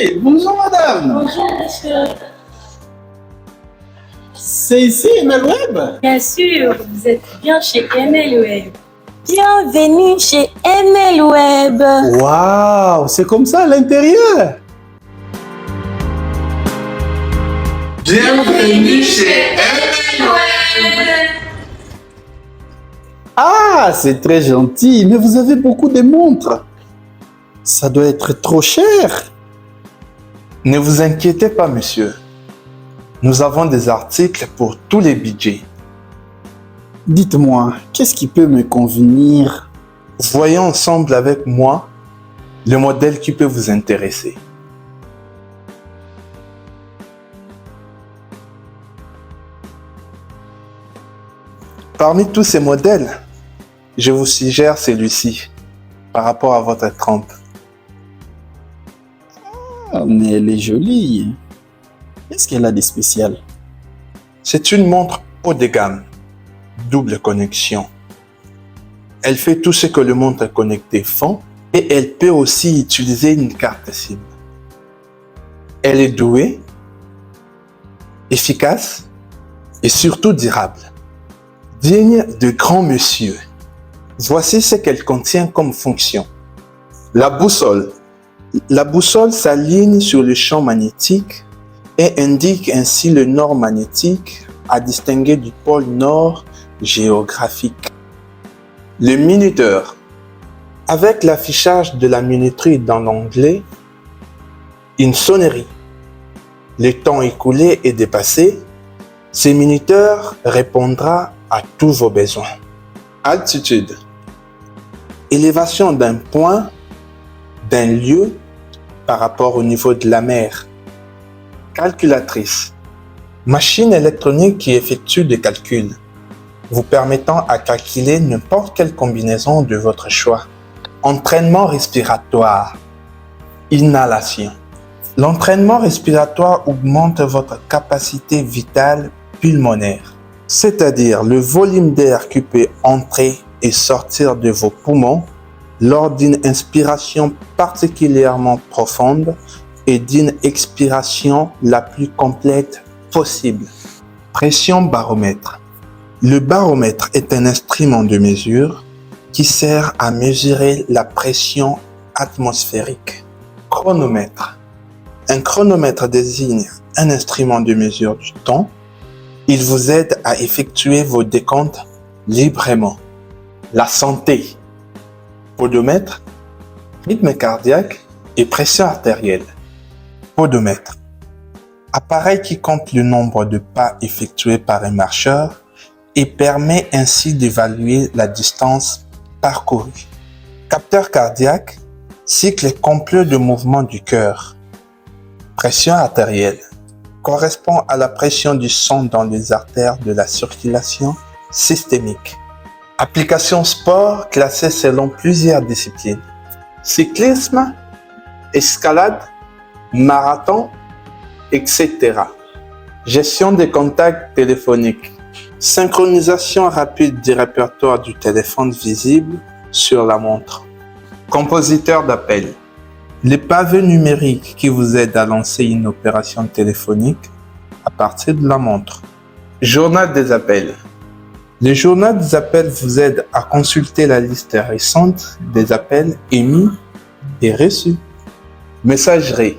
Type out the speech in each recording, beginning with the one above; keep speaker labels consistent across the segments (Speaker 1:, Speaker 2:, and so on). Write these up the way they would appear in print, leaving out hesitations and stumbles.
Speaker 1: Hey, bonjour madame.
Speaker 2: Bonjour, monsieur.
Speaker 1: C'est ici ML Web?
Speaker 2: Bien sûr, vous êtes bien chez ML Web. Bienvenue chez ML Web.
Speaker 1: Waouh, c'est comme ça à l'intérieur.
Speaker 3: Bienvenue chez ML
Speaker 2: Web.
Speaker 1: Ah, c'est très gentil, mais vous avez beaucoup de montres. Ça doit être trop cher.
Speaker 3: Ne vous inquiétez pas, monsieur. Nous avons des articles pour tous les budgets.
Speaker 1: Dites-moi, qu'est-ce qui peut me convenir?
Speaker 3: Voyons ensemble avec moi le modèle qui peut vous intéresser. Parmi tous ces modèles, je vous suggère celui-ci par rapport à votre trempe.
Speaker 1: Ah, mais elle est jolie. Qu'est-ce qu'elle a de spécial?
Speaker 3: C'est une montre haut de gamme, double connexion. Elle fait tout ce que le montre connecté font et elle peut aussi utiliser une carte SIM. Elle est douée, efficace et surtout durable. Digne de grands monsieur. Voici ce qu'elle contient comme fonction. La boussole. La boussole s'aligne sur le champ magnétique et indique ainsi le nord magnétique à distinguer du pôle nord géographique. Le minuteur. Avec l'affichage de la minuterie dans l'onglet, une sonnerie. Le temps écoulé est dépassé, ce minuteur répondra à tous vos besoins. Altitude. Élévation d'un point, d'un lieu par rapport au niveau de la mer. Calculatrice. Machine électronique qui effectue des calculs, vous permettant à calculer n'importe quelle combinaison de votre choix. Entraînement respiratoire. Inhalation. L'entraînement respiratoire augmente votre capacité vitale pulmonaire, c'est-à-dire le volume d'air qui peut entrer et sortir de vos poumons lors d'une inspiration particulièrement profonde et d'une expiration la plus complète possible. Pression baromètre. Le baromètre est un instrument de mesure qui sert à mesurer la pression atmosphérique. Chronomètre. Un chronomètre désigne un instrument de mesure du temps. Il vous aide à effectuer vos décomptes librement. La santé. Podomètre, rythme cardiaque et pression artérielle. Podomètre. Appareil qui compte le nombre de pas effectués par un marcheur et permet ainsi d'évaluer la distance parcourue. Capteur cardiaque, cycle complet de mouvement du cœur. Pression artérielle correspond à la pression du sang dans les artères de la circulation systémique. Application sport classée selon plusieurs disciplines. Cyclisme, escalade, marathon, etc. Gestion des contacts téléphoniques. Synchronisation rapide du répertoire du téléphone visible sur la montre. Compositeur d'appel. Les pavés numériques qui vous aident à lancer une opération téléphonique à partir de la montre. Journal des appels. Le journal des appels vous aide à consulter la liste récente des appels émis et reçus. Messagerie.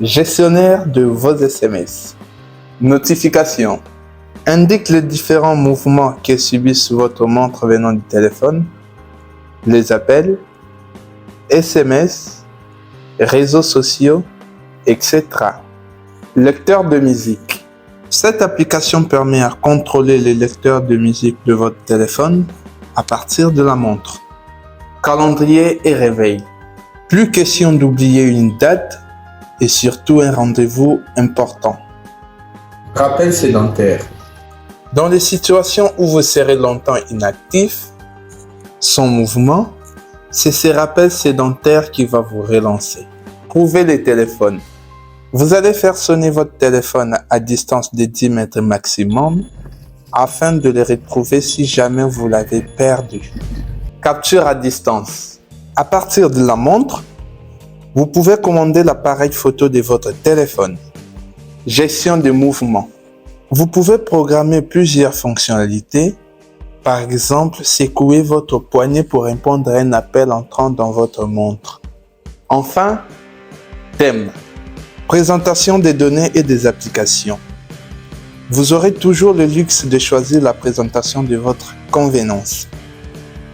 Speaker 3: Gestionnaire de vos SMS. Notification. Indique les différents mouvements que subissent votre montre venant du téléphone, les appels, SMS, réseaux sociaux, etc. Lecteur de musique. Cette application permet à contrôler les lecteurs de musique de votre téléphone à partir de la montre. Calendrier et réveil. Plus question d'oublier une date et surtout un rendez-vous important. Rappel sédentaire. Dans les situations où vous serez longtemps inactif, sans mouvement, c'est ces rappels sédentaires qui vont vous relancer. Trouvez les téléphones. Vous allez faire sonner votre téléphone à distance de 10 mètres maximum afin de le retrouver si jamais vous l'avez perdu. Capture à distance. À partir de la montre, Vous pouvez commander l'appareil photo de votre téléphone. Gestion de mouvement. Vous pouvez programmer plusieurs fonctionnalités. Par exemple, secouer votre poignet pour répondre à un appel entrant dans votre montre. Enfin, thème. Présentation des données et des applications. Vous aurez toujours le luxe de choisir la présentation de votre convenance.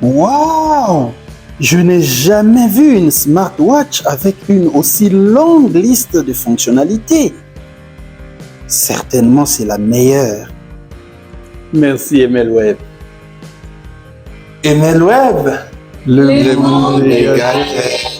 Speaker 1: Waouh! Je n'ai jamais vu une smartwatch avec une aussi longue liste de fonctionnalités. Certainement, c'est la meilleure. Merci, MLWeb.
Speaker 3: MLWeb,
Speaker 1: Le
Speaker 2: monde
Speaker 3: des gadgets.